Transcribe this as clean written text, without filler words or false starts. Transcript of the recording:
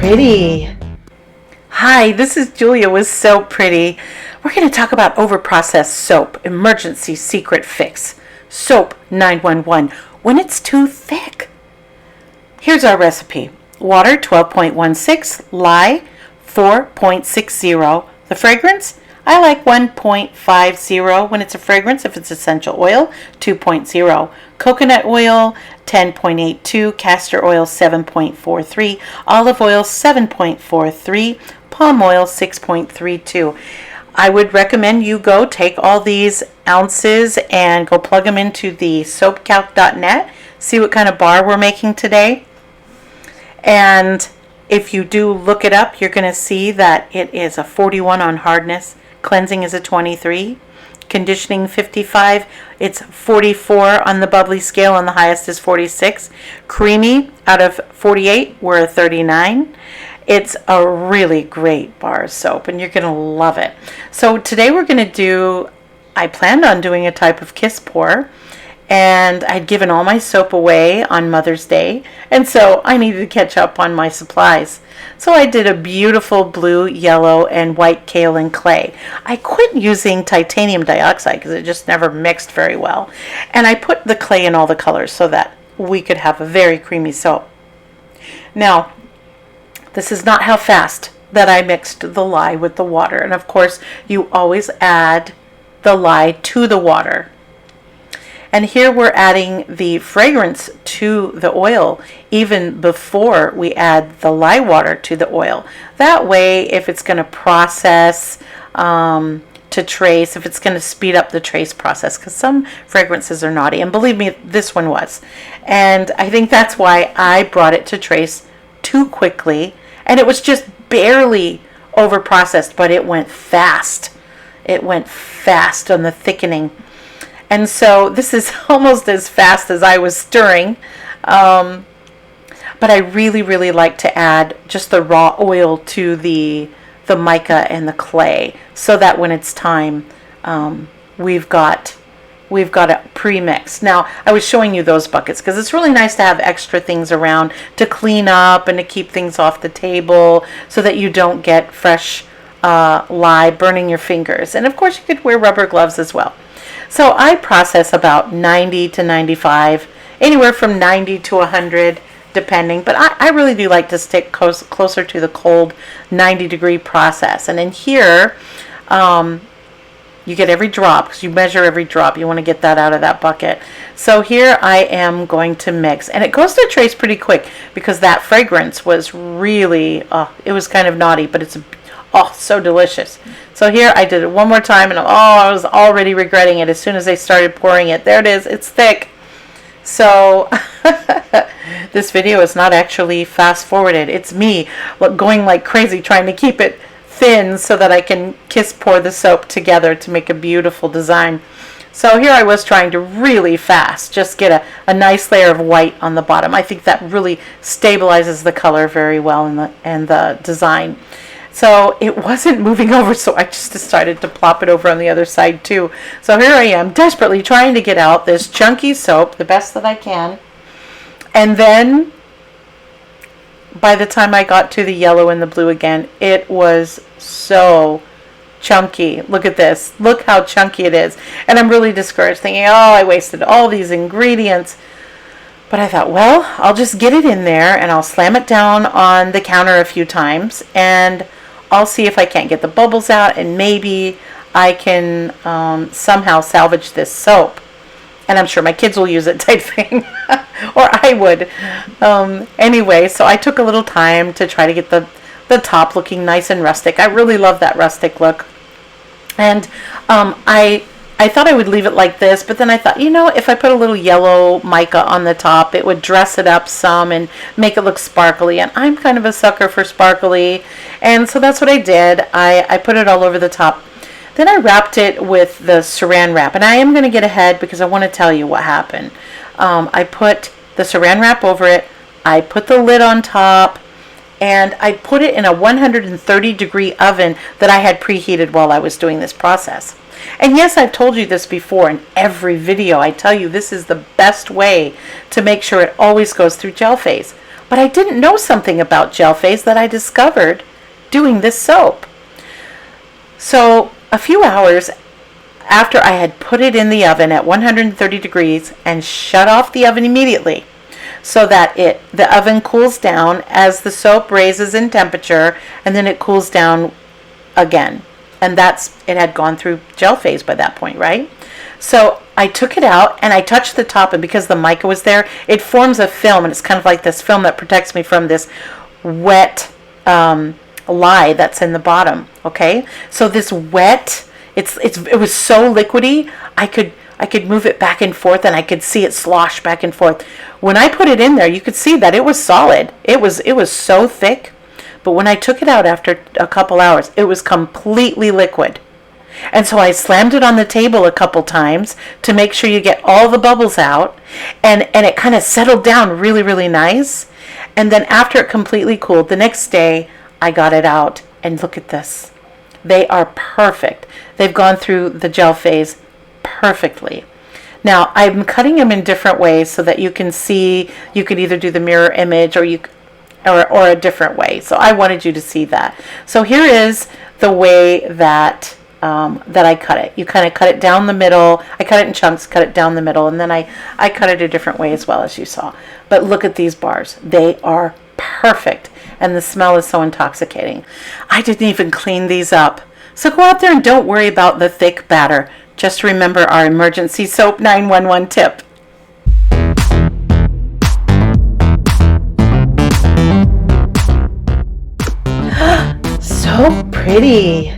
Pretty. Hi, this is Julia with So Pretty. We're going to talk about overprocessed soap, emergency secret fix. Soap 911, when it's too thick. Here's our recipe. Water 12.16, lye 4.60. The fragrance, I like 1.50 when it's a fragrance. If it's essential oil, 2.0. Coconut oil, 10.82. Castor oil, 7.43. Olive oil, 7.43. Palm oil, 6.32. I would recommend you go take all these ounces and go plug them into the soapcalc.net. See what kind of bar we're making today. And if you do look it up, you're going to see that it is a 41 on hardness. Cleansing is a 23. Conditioning 55. It's 44 on the bubbly scale, and the highest is 46. Creamy out of 48, we're a 39. It's a really great bar of soap, and you're going to love it. So today we're going to do, I planned on doing a type of kiss pour, and I'd given all my soap away on Mother's Day, and so I needed to catch up on my supplies. So I did a beautiful blue, yellow, and white kale and clay. I quit using titanium dioxide because it just never mixed very well. And I put the clay in all the colors so that we could have a very creamy soap. Now, this is not how fast that I mixed the lye with the water. And of course, you always add the lye to the water. And here we're adding the fragrance to the oil even before we add the lye water to the oil. That way, if it's going to process to trace, if it's going to speed up the trace process, because some fragrances are naughty, and believe me, this one was. And I think that's why I brought it to trace too quickly, and it was just barely over processed, but it went fast. It went fast on the thickening. And so this is almost as fast as I was stirring. But I really, really like to add just the raw oil to the mica and the clay so that when it's time, we've got it pre-mixed. Now, I was showing you those buckets because it's really nice to have extra things around to clean up and to keep things off the table so that you don't get fresh lye burning your fingers. And of course, you could wear rubber gloves as well. So I process about 90 to 95, anywhere from 90 to 100, depending. But I really do like to stick closer to the cold 90-degree process. And in here, you get every drop, because you measure every drop. You want to get that out of that bucket. So here I am going to mix. And it goes to trace pretty quick, because that fragrance was really, it was kind of naughty, but it's so delicious. So here I did it one more time, and I was already regretting it as soon as I started pouring it. There it is. It's thick. So this video is not actually fast forwarded. It's me going like crazy trying to keep it thin so that I can kiss pour the soap together to make a beautiful design. So here I was trying to really fast just get a nice layer of white on the bottom. I think that really stabilizes the color very well in the design. So it wasn't moving over, so I just decided to plop it over on the other side too. So here I am, desperately trying to get out this chunky soap the best that I can. And then by the time I got to the yellow and the blue again, it was so chunky. Look at this. Look how chunky it is. And I'm really discouraged, thinking, I wasted all these ingredients. But I thought, well, I'll just get it in there and I'll slam it down on the counter a few times, and I'll see if I can't get the bubbles out, and maybe I can somehow salvage this soap. And I'm sure my kids will use it, type thing. Or I would. Anyway, so I took a little time to try to get the top looking nice and rustic. I really love that rustic look. And I thought I would leave it like this, but then I thought, if I put a little yellow mica on the top, it would dress it up some and make it look sparkly. And I'm kind of a sucker for sparkly. And so that's what I did. I put it all over the top. Then I wrapped it with the saran wrap. And I am going to get ahead because I want to tell you what happened. I put the saran wrap over it. I put the lid on top. And I put it in a 130-degree oven that I had preheated while I was doing this process. And yes, I've told you this before in every video. I tell you this is the best way to make sure it always goes through gel phase. But I didn't know something about gel phase that I discovered doing this soap. So a few hours after I had put it in the oven at 130 degrees and shut off the oven immediately so that the oven cools down as the soap raises in temperature, and then it cools down again. And it had gone through gel phase by that point, right? So I took it out and I touched the top, and because the mica was there, it forms a film, and it's kind of like this film that protects me from this wet lye that's in the bottom. Okay, so this wet, it was so liquidy, I could move it back and forth, and I could see it slosh back and forth. When I put it in there, you could see that it was solid. It was so thick. But when I took it out after a couple hours, it was completely liquid. And so I slammed it on the table a couple times to make sure you get all the bubbles out. And it kind of settled down really, really nice. And then after it completely cooled, the next day I got it out. And look at this. They are perfect. They've gone through the gel phase perfectly. Now, I'm cutting them in different ways so that you can see. You could either do the mirror image or a different way. So I wanted you to see that. So here is the way that I cut it. You kind of cut it down the middle. I cut it in chunks, cut it down the middle, and then I cut it a different way as well, as you saw. But look at these bars. They are perfect, and the smell is so intoxicating. I didn't even clean these up. So go out there and don't worry about the thick batter. Just remember our emergency soap 911 tip. So pretty.